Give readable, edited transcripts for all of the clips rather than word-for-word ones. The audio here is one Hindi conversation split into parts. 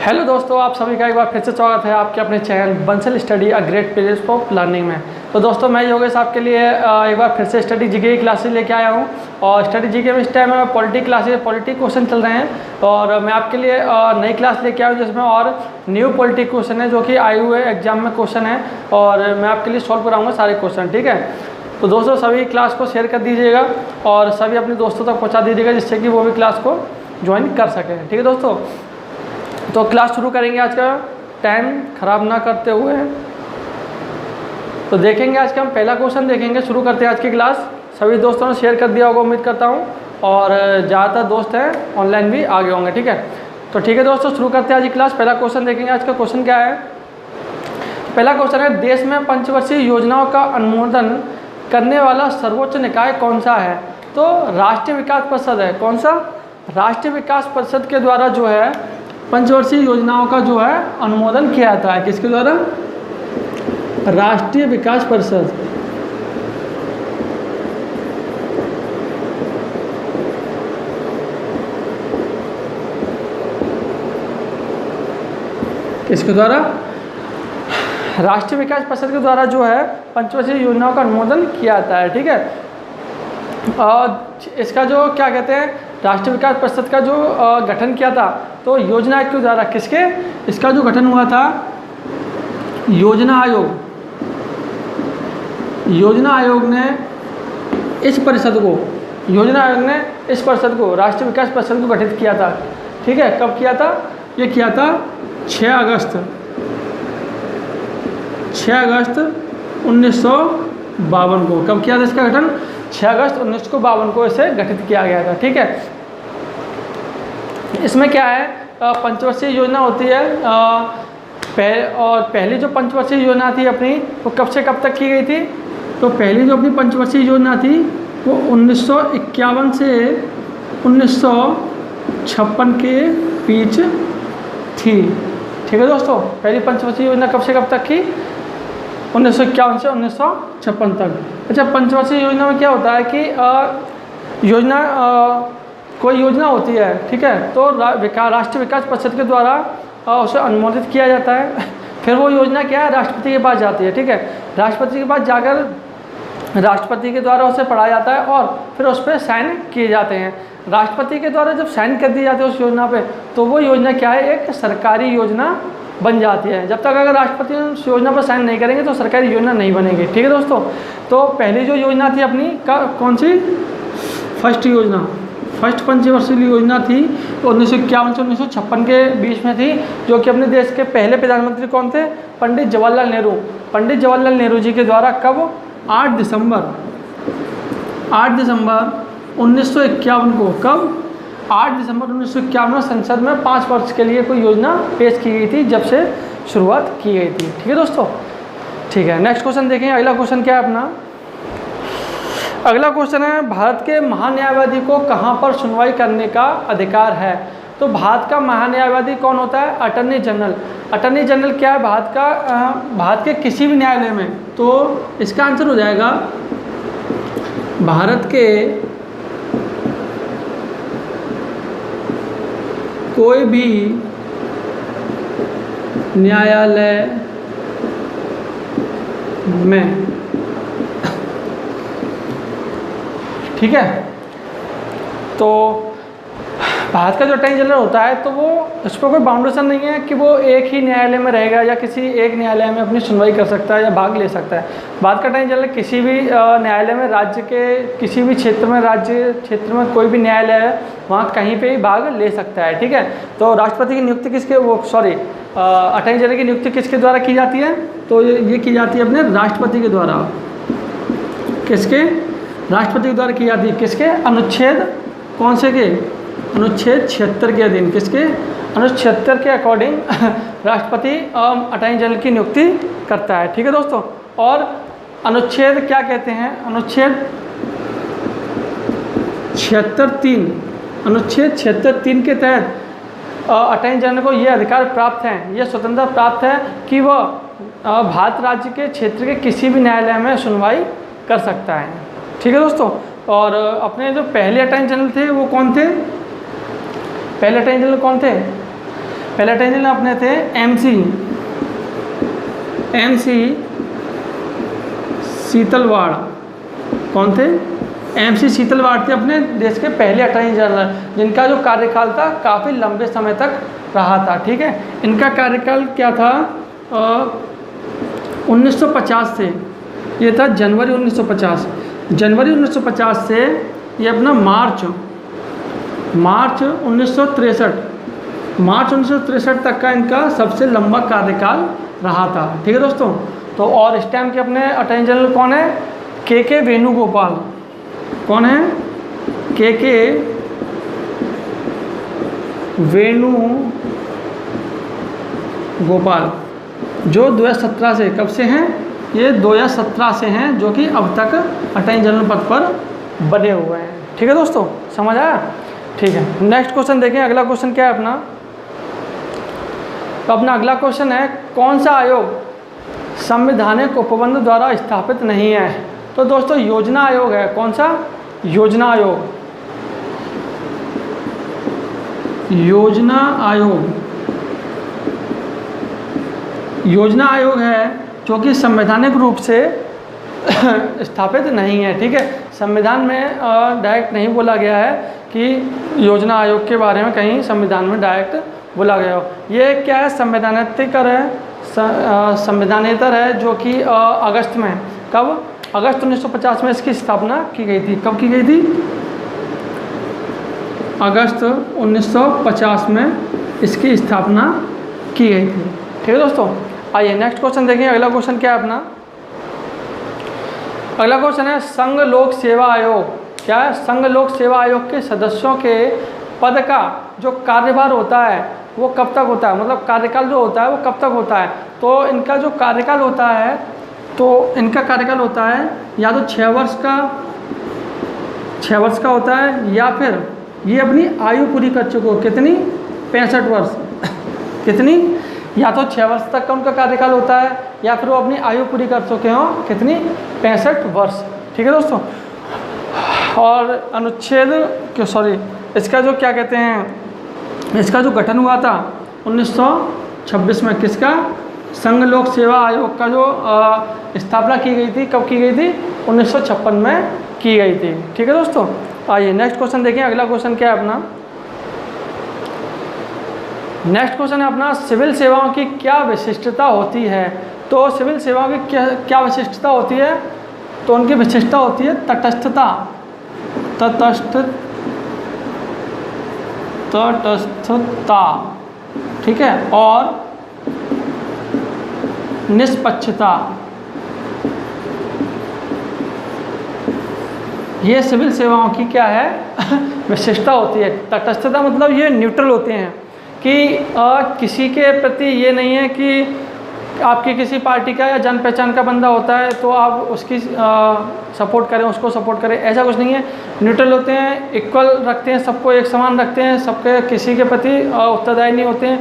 हेलो दोस्तों, आप सभी का एक बार फिर से स्वागत है आपके अपने channel Bansal study a great place for learning में। तो दोस्तों, मैं योगेश आपके लिए एक बार फिर से स्टडी जीके की क्लासेस लेके आया हूँ। और स्टडी जीके में इस टाइम में पॉलिटी क्वेश्चन चल रहे हैं और मैं आपके लिए नई क्लास लेके आया हूँ जिसमें और न्यू पॉलिटी क्वेश्चन है जो कि आए हुए एग्जाम में क्वेश्चन है और मैं आपके लिए सॉल्व कराऊँगा सारे क्वेश्चन। ठीक है, तो दोस्तों सभी क्लास को शेयर कर दीजिएगा और सभी अपने दोस्तों तक पहुँचा दीजिएगा जिससे कि वो भी क्लास को ज्वाइन कर सकें। ठीक है दोस्तों, तो क्लास शुरू करेंगे। आज का टाइम ख़राब ना करते हुए तो देखेंगे आज का हम पहला क्वेश्चन देखेंगे। शुरू करते हैं आज की क्लास। सभी दोस्तों ने शेयर कर दिया होगा उम्मीद करता हूँ और ज़्यादातर दोस्त हैं ऑनलाइन भी आगे होंगे। ठीक है, तो ठीक है दोस्तों, शुरू करते हैं आज की क्लास। पहला क्वेश्चन देखेंगे। आज का क्वेश्चन क्या है? पहला क्वेश्चन है, देश में पंचवर्षीय योजनाओं का अनुमोदन करने वाला सर्वोच्च निकाय कौन सा है? तो राष्ट्रीय विकास परिषद है। कौन सा? राष्ट्रीय विकास परिषद के द्वारा जो है पंचवर्षीय योजनाओं का जो है अनुमोदन किया जाता है। किसके द्वारा? राष्ट्रीय विकास परिषद। किसके द्वारा? राष्ट्रीय विकास परिषद के द्वारा जो है पंचवर्षीय योजनाओं का अनुमोदन किया जाता है। ठीक है, और इसका जो क्या कहते हैं, राष्ट्रीय विकास परिषद का जो गठन किया था तो योजना आयोग के द्वारा। किसके? इसका जो गठन हुआ था योजना आयोग। योजना आयोग ने इस परिषद को राष्ट्रीय विकास परिषद को गठित किया था। ठीक है, कब किया था? ये किया था 6 अगस्त 1952 को। कब किया था इसका गठन? 6 अगस्त 1952 को इसे गठित किया गया था। ठीक है, इसमें क्या है, पंचवर्षीय योजना होती है और पहली जो पंचवर्षीय योजना थी अपनी वो कब से कब तक की गई थी? तो पहली जो अपनी पंचवर्षीय योजना थी वो 1951 से 1956 के बीच थी। ठीक है दोस्तों, पहली पंचवर्षीय योजना कब से कब तक की? 1951 से 1956 तक। अच्छा, पंचवर्षीय योजना में क्या होता है कि कोई योजना होती है, ठीक है, तो राष्ट्रीय विकास परिषद के द्वारा उसे अनुमोदित किया जाता है। फिर वो योजना क्या है, राष्ट्रपति के पास जाती है। ठीक है, राष्ट्रपति के पास जाकर राष्ट्रपति के द्वारा उसे पढ़ा जाता है और फिर उस पर साइन किए जाते हैं। राष्ट्रपति के द्वारा जब साइन कर दी जाती है उस योजना पे तो वो योजना क्या है, एक सरकारी योजना बन जाती है। जब तक अगर राष्ट्रपति उस योजना पर साइन नहीं करेंगे तो सरकारी योजना नहीं बनेगी। ठीक है दोस्तों, तो पहली जो योजना थी अपनी कौन सी? फर्स्ट पंचवर्षीय योजना थी 1951 से 1956 के बीच में थी, जो कि अपने देश के पहले प्रधानमंत्री कौन थे? पंडित जवाहरलाल नेहरू। पंडित जवाहरलाल नेहरू जी के द्वारा कब? 8 दिसंबर 1951 को। कब? 8 दिसंबर 1951 में संसद में 5 वर्ष के लिए कोई योजना पेश की गई थी, जब से शुरुआत की गई थी। ठीक है दोस्तों, ठीक है, नेक्स्ट क्वेश्चन देखें। अगला क्वेश्चन क्या है अपना? अगला क्वेश्चन है, भारत के महान्यायवादी को कहाँ पर सुनवाई करने का अधिकार है? तो भारत का महान्यायवादी कौन होता है? Attorney general. अटर्नी जनरल क्या है भारत के किसी भी न्यायालय में? तो इसका आंसर हो जाएगा भारत के कोई भी न्यायालय में। ठीक है, तो भारत का जो अटॉर्नी जनरल होता है तो वो उस पर कोई बाउंडेशन नहीं है कि वो एक ही न्यायालय में रहेगा या किसी एक न्यायालय में अपनी सुनवाई कर सकता है या भाग ले सकता है। भारत का अटॉर्नी जनरल किसी भी न्यायालय में, राज्य के किसी भी क्षेत्र में, राज्य क्षेत्र में कोई भी न्यायालय है वहाँ कहीं पे ही भाग ले सकता है। ठीक है, तो राष्ट्रपति की नियुक्ति अटॉर्नी जनरल की नियुक्ति किसके द्वारा की जाती है? तो ये की जाती है अपने राष्ट्रपति के द्वारा। किसके? राष्ट्रपति के द्वारा की जाती है। किसके? अनुच्छेद कौन से के? अनुच्छेद 76 के अधीन। किसके? अनुच्छेद 76 के अकॉर्डिंग राष्ट्रपति अटॉर्नी जनरल की नियुक्ति करता है। ठीक है दोस्तों, और अनुच्छेद क्या कहते हैं? अनुच्छेद 76(3) के तहत अटॉर्नी जनरल को ये अधिकार प्राप्त हैं, ये स्वतंत्रता प्राप्त है कि वह भारत राज्य के क्षेत्र के किसी भी न्यायालय में सुनवाई कर सकता है। ठीक है दोस्तों, और अपने जो पहले अटॉर्नी जनरल थे वो कौन थे? पहले अटॉर्नी जनरल कौन थे? पहले अटेंडेंट जनरल अपने थे MC शीतलवाड़। कौन थे? MC शीतलवाड़ थे अपने देश के पहले अटॉर्नी जनरल, जिनका जो कार्यकाल था काफ़ी लंबे समय तक रहा था। ठीक है, इनका कार्यकाल क्या था? 1950 से, ये था जनवरी 1950, जनवरी 1950 से ये अपना मार्च 1963 तक का इनका सबसे लंबा कार्यकाल रहा था। ठीक है दोस्तों। तो और इस टाइम के अपने अटॉर्नी जनरल कौन है? के वेणुगोपाल। कौन है? के वेणुगोपाल, जो 2017 से, कब से हैं? ये 2017 से हैं, जो कि अब तक अटॉर्नी जनरल पद पर बने हुए हैं। ठीक है दोस्तों, समझ आया? ठीक है, नेक्स्ट क्वेश्चन देखें। अगला क्वेश्चन क्या है अपना? तो अपना अगला क्वेश्चन है, कौन सा आयोग संवैधानिक उपबंध द्वारा स्थापित नहीं है? तो दोस्तों योजना आयोग है। कौन सा? योजना आयोग। योजना आयोग, योजना आयोग है जो कि संवैधानिक रूप से स्थापित नहीं है। ठीक है, संविधान में डायरेक्ट नहीं बोला गया है कि योजना आयोग के बारे में कहीं संविधान में डायरेक्ट बोला गया हो। ये क्या है? संवैधानेतर है, संविधानेतर है, जो कि अगस्त में, कब? अगस्त 1950 में इसकी स्थापना की गई थी। कब की गई थी? अगस्त 1950 में इसकी स्थापना की गई थी। ठीक है दोस्तों, आइए नेक्स्ट क्वेश्चन देखें। अगला क्वेश्चन क्या है अपना? अगला क्वेश्चन है, संघ लोक सेवा आयोग। क्या है? संघ लोक सेवा आयोग के सदस्यों के पद का जो कार्यभार होता है वो कब तक होता है? मतलब कार्यकाल जो होता है वो कब तक होता है? तो इनका जो कार्यकाल होता है, तो इनका कार्यकाल होता है या तो 6 वर्ष का होता है, या फिर ये अपनी आयु पूरी कर चुके हो। कितनी? 65 वर्ष। कितनी? या तो 6 वर्ष तक का उनका कार्यकाल होता है, या फिर वो अपनी आयु पूरी कर चुके हो। कितनी? 65 वर्ष। ठीक है दोस्तों। और अनुच्छेद इसका जो क्या कहते हैं, इसका जो गठन हुआ था 1926 में, किसका? संघ लोक सेवा आयोग का जो स्थापना की गई थी, कब की गई थी? 1956 में की गई थी। ठीक है दोस्तों, आइए नेक्स्ट क्वेश्चन देखें। अगला क्वेश्चन क्या है अपना? नेक्स्ट क्वेश्चन है अपना, सिविल सेवाओं की क्या विशिष्टता होती है? तो सिविल सेवाओं की क्या विशिष्टता होती है? तो उनकी विशिष्टता होती है तटस्थता। ठीक है, और निष्पक्षता। ये सिविल सेवाओं की क्या है? विशिष्टता होती है। तटस्थता मतलब ये न्यूट्रल होते हैं कि किसी के प्रति ये नहीं है कि आपकी किसी पार्टी का या जान पहचान का बंदा होता है तो आप उसकी सपोर्ट करें, उसको सपोर्ट करें, ऐसा कुछ नहीं है। न्यूट्रल होते हैं, इक्वल रखते हैं, सबको एक समान रखते हैं, सबके किसी के प्रति उत्तरदायी नहीं होते हैं,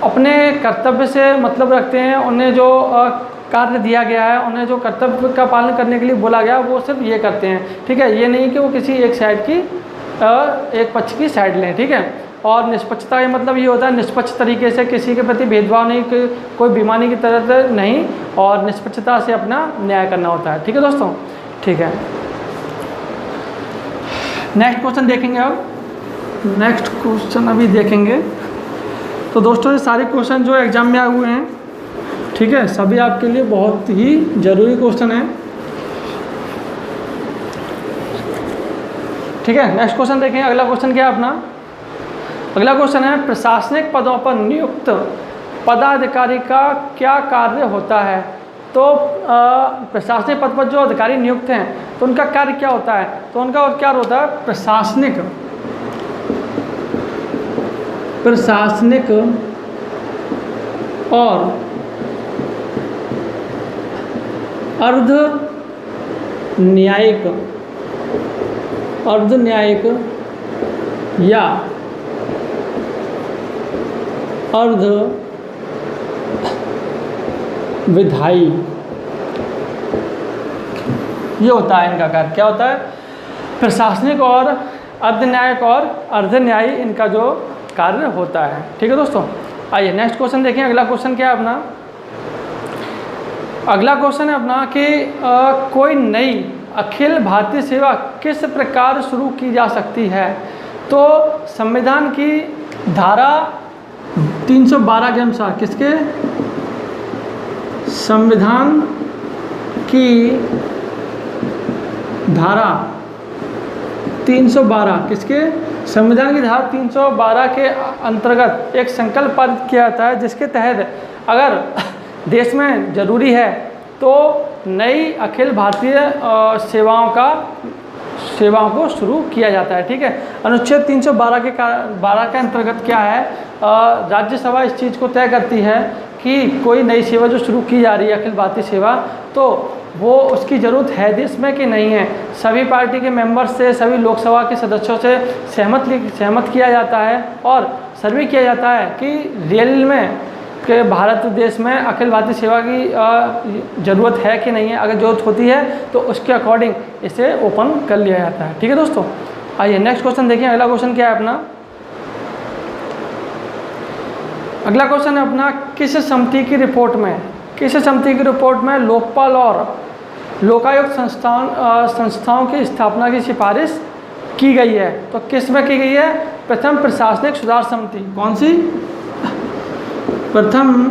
अपने कर्तव्य से मतलब रखते हैं। उन्हें जो कार्य दिया गया है, उन्हें जो कर्तव्य का पालन करने के लिए बोला गया वो सिर्फ ये करते हैं। ठीक है, ये नहीं कि वो किसी एक साइड की एक पक्ष की साइड लें। ठीक है, और निष्पक्षता का मतलब ये होता है निष्पक्ष तरीके से, किसी के प्रति भेदभाव नहीं, कोई बेईमानी की तरह नहीं, और निष्पक्षता से अपना न्याय करना होता है। ठीक है दोस्तों, ठीक है। नेक्स्ट क्वेश्चन देखेंगे। अब नेक्स्ट क्वेश्चन अभी देखेंगे। तो दोस्तों ये सारे क्वेश्चन जो एग्जाम में आए हुए हैं, ठीक है, सभी आपके लिए बहुत ही ज़रूरी क्वेश्चन है। ठीक है, नेक्स्ट क्वेश्चन देखेंगे। अगला क्वेश्चन क्या है अपना? अगला क्वेश्चन है, प्रशासनिक पदों पर नियुक्त पदाधिकारी का क्या कार्य होता है? तो प्रशासनिक पद पर जो अधिकारी नियुक्त हैं तो उनका कार्य क्या होता है? तो उनका क्या होता है? प्रशासनिक और अर्ध न्यायिक या अर्ध विधायी, ये होता है इनका कार्य। क्या होता है? प्रशासनिक और अर्ध न्यायिक और अर्ध न्यायी इनका जो कार्य होता है। ठीक है दोस्तों, आइए नेक्स्ट क्वेश्चन देखें। अगला क्वेश्चन क्या है अपना, अगला क्वेश्चन है अपना कि कोई नई अखिल भारतीय सेवा किस प्रकार शुरू की जा सकती है। तो संविधान की धारा 312 के अनुसार, किसके, संविधान की धारा 312, किसके, संविधान की धारा 312 के अंतर्गत एक संकल्प पारित किया जाता है, जिसके तहत अगर देश में ज़रूरी है तो नई अखिल भारतीय सेवाओं को शुरू किया जाता है। ठीक है, अनुच्छेद 312 के अंतर्गत क्या है, राज्यसभा इस चीज़ को तय करती है कि कोई नई सेवा जो शुरू की जा रही है अखिल भारतीय सेवा, तो वो उसकी ज़रूरत है देश में कि नहीं है। सभी पार्टी के मेंबर्स से, सभी लोकसभा के सदस्यों से सहमत किया जाता है और सर्वे किया जाता है कि रियल में कि भारत देश में अखिल भारतीय सेवा की ज़रूरत है कि नहीं है। अगर ज़रूरत होती है तो उसके अकॉर्डिंग इसे ओपन कर लिया जाता है। ठीक है दोस्तों, आइए नेक्स्ट क्वेश्चन देखिए। अगला क्वेश्चन क्या है अपना, अगला क्वेश्चन है अपना, किस समिति की रिपोर्ट में लोकपाल और लोकायुक्त संस्थाओं की स्थापना की सिफारिश की गई है। तो किस में की गई है, प्रथम प्रशासनिक सुधार समिति, कौन सी, प्रथम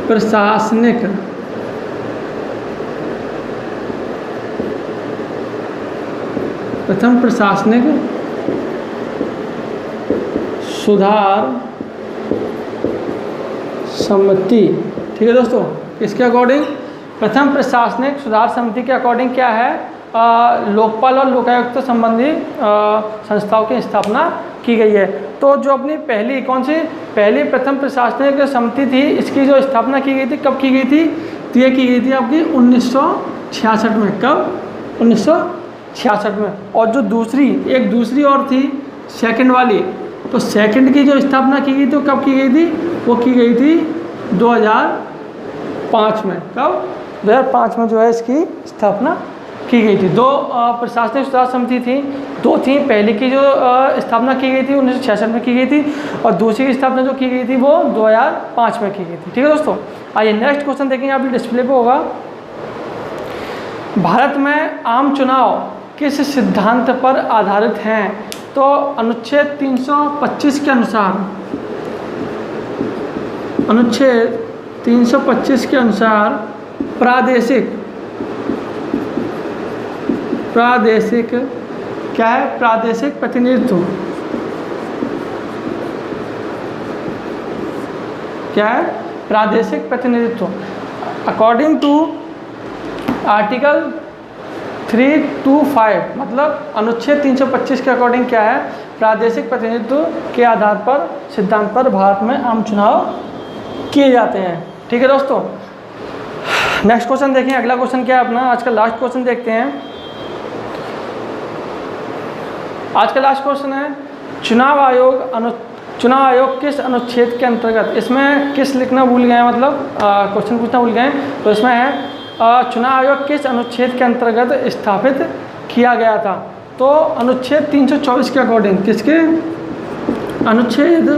प्रशासनिक सुधार समिति। ठीक है दोस्तों, इसके अकॉर्डिंग प्रथम प्रशासनिक सुधार समिति के अकॉर्डिंग क्या है, लोकपाल और लोकायुक्त संबंधी संस्थाओं की स्थापना की गई है। तो जो अपनी पहली कौन सी पहली प्रथम प्रशासनिक समिति थी, इसकी जो स्थापना की गई थी, कब की गई थी, तो ये की गई थी आपकी 1966 में। कब, 1966 में। और जो दूसरी और थी सेकंड वाली, तो सेकंड की जो स्थापना की गई तो कब की गई थी, वो की गई थी 2005 में। कब, 2005 में जो है इसकी स्थापना की गई थी। दो प्रशासनिक सुधार समिति थी, दो थी। पहले की जो स्थापना की गई थी 1966 में की गई थी, और दूसरी की स्थापना जो की गई थी वो 2005 में की गई थी। ठीक है दोस्तों, आइए नेक्स्ट क्वेश्चन देखेंगे, आप डिस्प्ले पे होगा। भारत में आम चुनाव किस सिद्धांत पर आधारित हैं। तो अनुच्छेद 325 के अनुसार प्रादेशिक क्या है, प्रादेशिक प्रतिनिधित्व, क्या है, प्रादेशिक प्रतिनिधित्व। अकॉर्डिंग टू आर्टिकल 325, मतलब अनुच्छेद 325 के अकॉर्डिंग क्या है, प्रादेशिक प्रतिनिधित्व के आधार पर, सिद्धांत पर भारत में आम चुनाव किए जाते हैं। ठीक है दोस्तों, नेक्स्ट क्वेश्चन देखें। अगला क्वेश्चन क्या है अपना, आज का लास्ट क्वेश्चन देखते हैं। आज का लास्ट क्वेश्चन है, चुनाव आयोग किस अनुच्छेद के अंतर्गत, इसमें किस लिखना भूल गए हैं, मतलब क्वेश्चन पूछना भूल गए, तो इसमें है चुनाव आयोग किस अनुच्छेद के अंतर्गत स्थापित किया गया था। तो अनुच्छेद 324 के अकॉर्डिंग, किसके, अनुच्छेद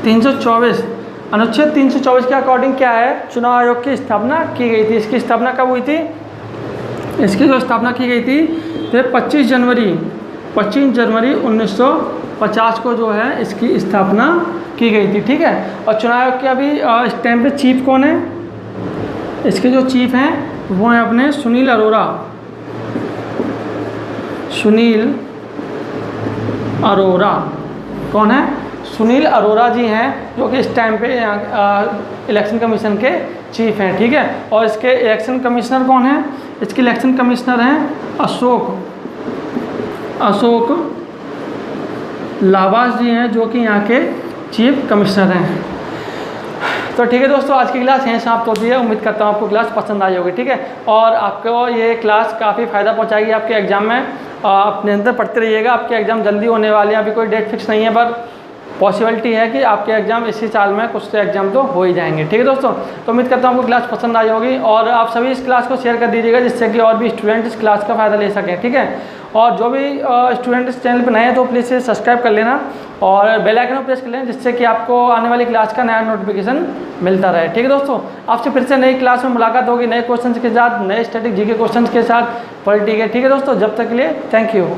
324 के अकॉर्डिंग क्या है, चुनाव आयोग की स्थापना की गई थी। इसकी स्थापना कब हुई थी, इसकी जो स्थापना की गई थी तो 25 जनवरी 1950 को जो है इसकी स्थापना की गई थी। ठीक है, और चुनाव आयोग के अभी इस टाइम पे चीफ कौन है, इसके जो चीफ हैं वो हैं अपने सुनील अरोरा। कौन है, सुनील अरोरा जी हैं, जो कि इस टाइम पे इलेक्शन कमीशन के चीफ हैं। ठीक है, और इसके इलेक्शन कमिश्नर कौन है, इसके इलेक्शन कमिश्नर हैं अशोक लावास जी हैं, जो कि यहाँ के चीफ कमिश्नर हैं। तो ठीक है दोस्तों, आज की क्लास यहीं समाप्त होती है। उम्मीद करता हूँ आपको क्लास पसंद आई होगी। ठीक है, और आपको ये क्लास काफ़ी फ़ायदा पहुँचाएगी आपके एग्ज़ाम में। आप निरंतर पढ़ते रहिएगा, आपके एग्ज़ाम जल्दी होने वाले हैं। अभी कोई डेट फिक्स नहीं है, पर पॉसिबिलिटी है कि आपके एग्ज़ाम इसी साल में कुछ तो एग्ज़ाम तो हो ही जाएंगे। ठीक है दोस्तों, तो उम्मीद करता हूँ आपको क्लास पसंद आई होगी, और आप सभी इस क्लास को शेयर कर दीजिएगा, जिससे कि और भी स्टूडेंट इस क्लास का फ़ायदा ले सकें। ठीक है, और जो भी स्टूडेंट इस चैनल पर नए हैं तो प्लीज़ इसे सब्सक्राइब कर लेना और बेल आइकन को प्रेस कर लेना, जिससे कि आपको आने वाली क्लास का नया नोटिफिकेशन मिलता रहे। ठीक है दोस्तों, आपसे फिर से नई क्लास में मुलाकात होगी, नए क्वेश्चन के साथ, नए स्टैटिक जीके क्वेश्चन के साथ पॉलिटी के। ठीक है दोस्तों, जब तक के लिए थैंक यू।